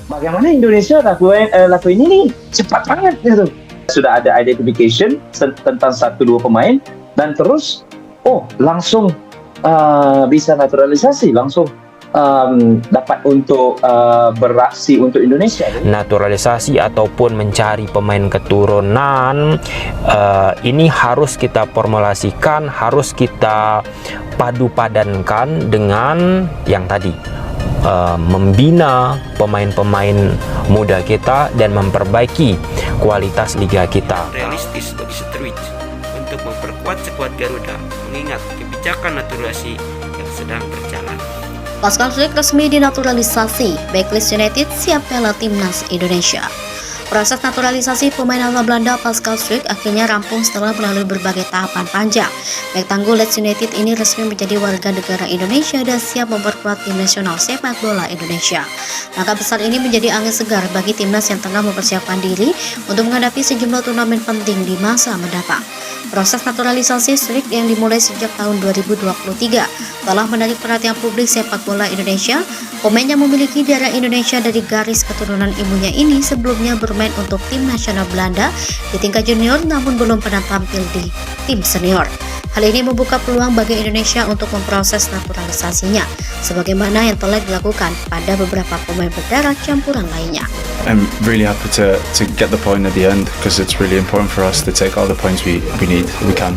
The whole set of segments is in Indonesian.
bagaimana Indonesia lakuin ini cepat banget gitu. Sudah ada identification tentang satu dua pemain dan terus langsung bisa naturalisasi, langsung dapat untuk beraksi untuk Indonesia. Naturalisasi ataupun mencari pemain keturunan ini harus kita formulasikan, harus kita padu-padankan dengan yang tadi, membina pemain-pemain muda kita dan memperbaiki kualitas liga kita. Realistis bagi Seterwich untuk memperkuat skuad Garuda mengingat kebijakan naturalisasi yang sedang berjalan. Pascal Struijk resmi dinaturalisasi, Backlist United siap bela timnas Indonesia. Proses naturalisasi pemain asal Belanda Pascal Struijk akhirnya rampung setelah melalui berbagai tahapan panjang. Bek tangguh Leeds United ini resmi menjadi warga negara Indonesia dan siap memperkuat tim nasional sepak bola Indonesia. Langkah besar ini menjadi angin segar bagi timnas yang tengah mempersiapkan diri untuk menghadapi sejumlah turnamen penting di masa mendatang. Proses naturalisasi Struijk yang dimulai sejak tahun 2023 telah menarik perhatian publik sepak bola Indonesia. Pemain yang memiliki darah Indonesia dari garis keturunan ibunya ini sebelumnya bermain untuk tim nasional Belanda di tingkat junior namun belum pernah tampil di tim senior. Hal ini membuka peluang bagi Indonesia untuk memproses naturalisasinya, sebagaimana yang telah dilakukan pada beberapa pemain berdarah campuran lainnya. I'm really happy to get the point at the end because it's really important for us to take all the points we can.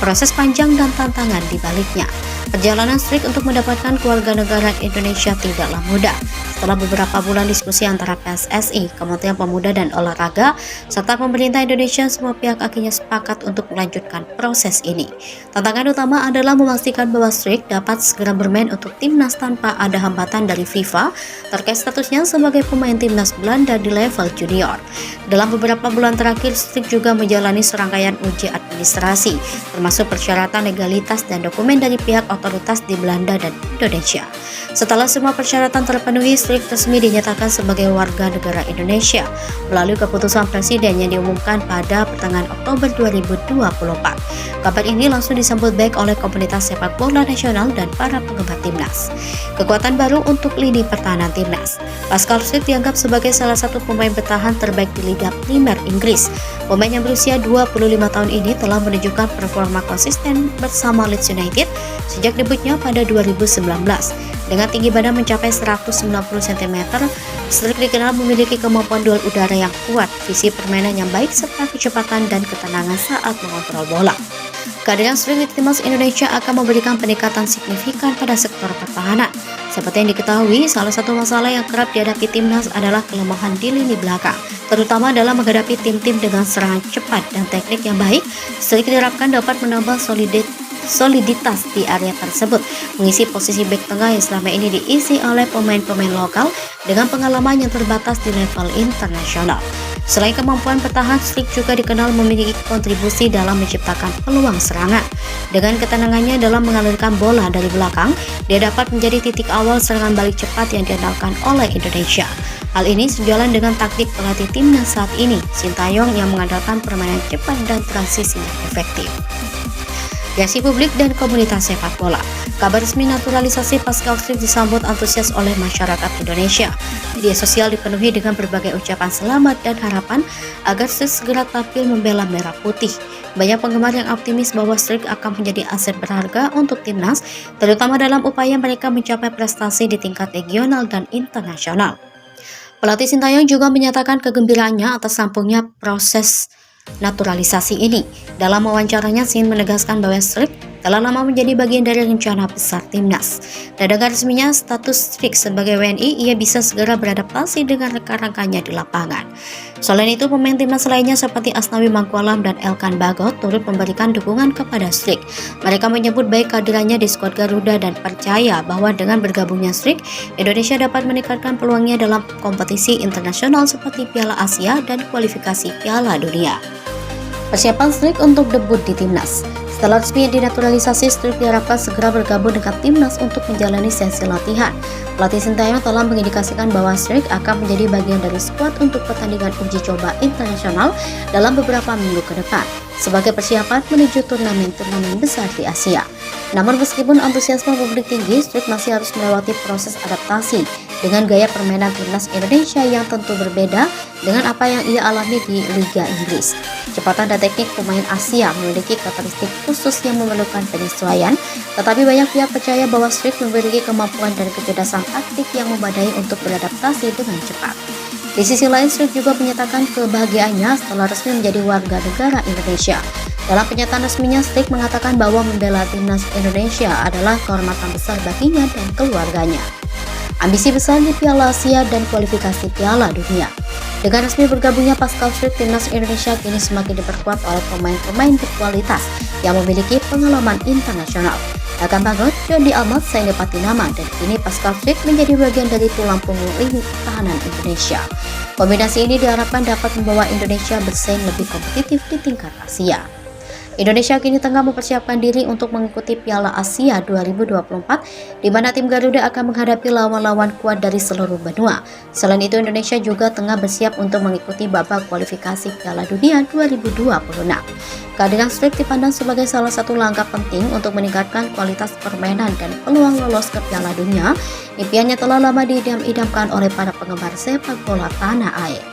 Proses panjang dan tantangan di baliknya. Perjalanan Struijk untuk mendapatkan keluarga negara Indonesia tidaklah mudah. Setelah beberapa bulan diskusi antara PSSI, Kementerian Pemuda dan Olahraga, serta pemerintah Indonesia, semua pihak akhirnya sepakat untuk melanjutkan proses ini. Tantangan utama adalah memastikan bahwa Struijk dapat segera bermain untuk timnas tanpa ada hambatan dari FIFA terkait statusnya sebagai pemain timnas Belanda di level junior. Dalam beberapa bulan terakhir, Struijk juga menjalani serangkaian uji administrasi, termasuk persyaratan legalitas dan dokumen dari pihak otoritas di Belanda dan Indonesia. Setelah semua persyaratan terpenuhi, Struijk resmi dinyatakan sebagai warga negara Indonesia melalui keputusan Presiden yang diumumkan pada pertengahan Oktober 2024. Kabar ini langsung disambut baik oleh komunitas sepak bola nasional dan para penggemar timnas. Kekuatan baru untuk lini pertahanan timnas. Pascal Struijk dianggap sebagai salah satu pemain bertahan terbaik di Liga Primer Inggris. Pemain yang berusia 25 tahun ini telah menunjukkan performa konsisten bersama Leeds United sejak debutnya pada 2019. Dengan tinggi badan mencapai 190 cm, Struijk dikenal memiliki kemampuan duel udara yang kuat, visi permainan yang baik, serta kecepatan dan ketenangan saat mengontrol bola. Kehadiran Struijk di timnas Indonesia akan memberikan peningkatan signifikan pada sektor pertahanan. Seperti yang diketahui, salah satu masalah yang kerap dihadapi timnas adalah kelemahan di lini belakang, terutama dalam menghadapi tim-tim dengan serangan cepat dan teknik yang baik. Struijk diharapkan dapat menambah soliditas di area tersebut, mengisi posisi bek tengah yang selama ini diisi oleh pemain-pemain lokal dengan pengalaman yang terbatas di level internasional. Selain kemampuan bertahan, Struijk juga dikenal memiliki kontribusi dalam menciptakan peluang serangan. Dengan ketenangannya dalam mengalirkan bola dari belakang, dia dapat menjadi titik awal serangan balik cepat yang diandalkan oleh Indonesia. Hal ini sejalan dengan taktik pelatih timnas saat ini, Sintayong, yang mengandalkan permainan cepat dan transisi yang efektif. Reaksi publik dan komunitas sepak bola. Kabar resmi naturalisasi Pascal Struijk disambut antusias oleh masyarakat Indonesia. Media sosial dipenuhi dengan berbagai ucapan selamat dan harapan agar Struijk segera tampil membela merah putih. Banyak penggemar yang optimis bahwa Struijk akan menjadi aset berharga untuk timnas, terutama dalam upaya mereka mencapai prestasi di tingkat regional dan internasional. Pelatih Sintayong juga menyatakan kegembiraannya atas rampungnya proses naturalisasi ini. Dalam wawancaranya, Sin menegaskan bahwa Struijk telah lama menjadi bagian dari rencana besar timnas. Dan dengan resminya status Struijk sebagai WNI, ia bisa segera beradaptasi dengan rekan-rekannya di lapangan. Selain itu, pemain timnas lainnya seperti Asnawi Mangkualam dan Elkan Bagot turut memberikan dukungan kepada Struijk. Mereka menyebut baik kehadirannya di skuad Garuda dan percaya bahwa dengan bergabungnya Struijk, Indonesia dapat meningkatkan peluangnya dalam kompetisi internasional seperti Piala Asia dan kualifikasi Piala Dunia. Persiapan Struijk untuk debut di timnas. Setelah resmi dinaturalisasi, Struijk diharapkan segera bergabung dengan timnas untuk menjalani sesi latihan. Pelatih Sintayong telah mengindikasikan bahwa Struijk akan menjadi bagian dari skuad untuk pertandingan uji coba internasional dalam beberapa minggu ke depan, sebagai persiapan menuju turnamen-turnamen besar di Asia. Namun meskipun antusiasme publik tinggi, Struijk masih harus melewati proses adaptasi dengan gaya permainan timnas Indonesia yang tentu berbeda dengan apa yang ia alami di Liga Inggris. Kecepatan dan teknik pemain Asia memiliki karakteristik khusus yang memerlukan penyesuaian, tetapi banyak pihak percaya bahwa Strik memiliki kemampuan dan kecerdasan taktik yang memadai untuk beradaptasi dengan cepat. Di sisi lain, Strik juga menyatakan kebahagiaannya setelah resmi menjadi warga negara Indonesia. Dalam pernyataan resminya, Strik mengatakan bahwa membela timnas Indonesia adalah kehormatan besar baginya dan keluarganya. Ambisi besar di Piala Asia dan kualifikasi Piala Dunia. Dengan resmi bergabungnya Pascal Strik, timnas Indonesia kini semakin diperkuat oleh pemain-pemain berkualitas yang memiliki pengalaman internasional. Akan banget, John Almat Saini Patinama, dan kini Pascal Strik menjadi bagian dari tulang punggung lini pertahanan Indonesia. Kombinasi ini diharapkan dapat membawa Indonesia bersaing lebih kompetitif di tingkat Asia. Indonesia kini tengah mempersiapkan diri untuk mengikuti Piala Asia 2024, di mana tim Garuda akan menghadapi lawan-lawan kuat dari seluruh benua. Selain itu, Indonesia juga tengah bersiap untuk mengikuti babak kualifikasi Piala Dunia 2026. Kehadiran Strik dipandang sebagai salah satu langkah penting untuk meningkatkan kualitas permainan dan peluang lolos ke Piala Dunia. Impiannya telah lama diidam-idamkan oleh para penggemar sepak bola tanah air.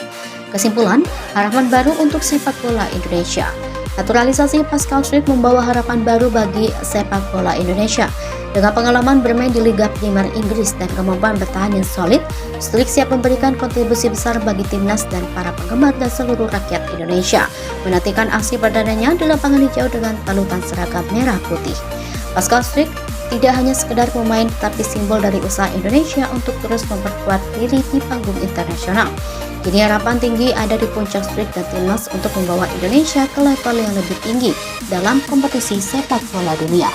Kesimpulan, harapan baru untuk sepak bola Indonesia. Naturalisasi Pascal Strik membawa harapan baru bagi sepak bola Indonesia. Dengan pengalaman bermain di Liga Primer Inggris dan kemampuan bertahan yang solid, Strik siap memberikan kontribusi besar bagi timnas dan para penggemar dan seluruh rakyat Indonesia. Menantikan aksi perdananya di lapangan hijau dengan talutan seragam merah putih. Pascal Strik tidak hanya sekedar pemain, tapi simbol dari usaha Indonesia untuk terus memperkuat diri di panggung internasional. Kini harapan tinggi ada di puncak Strik dan timnas untuk membawa Indonesia ke level yang lebih tinggi dalam kompetisi sepak bola dunia.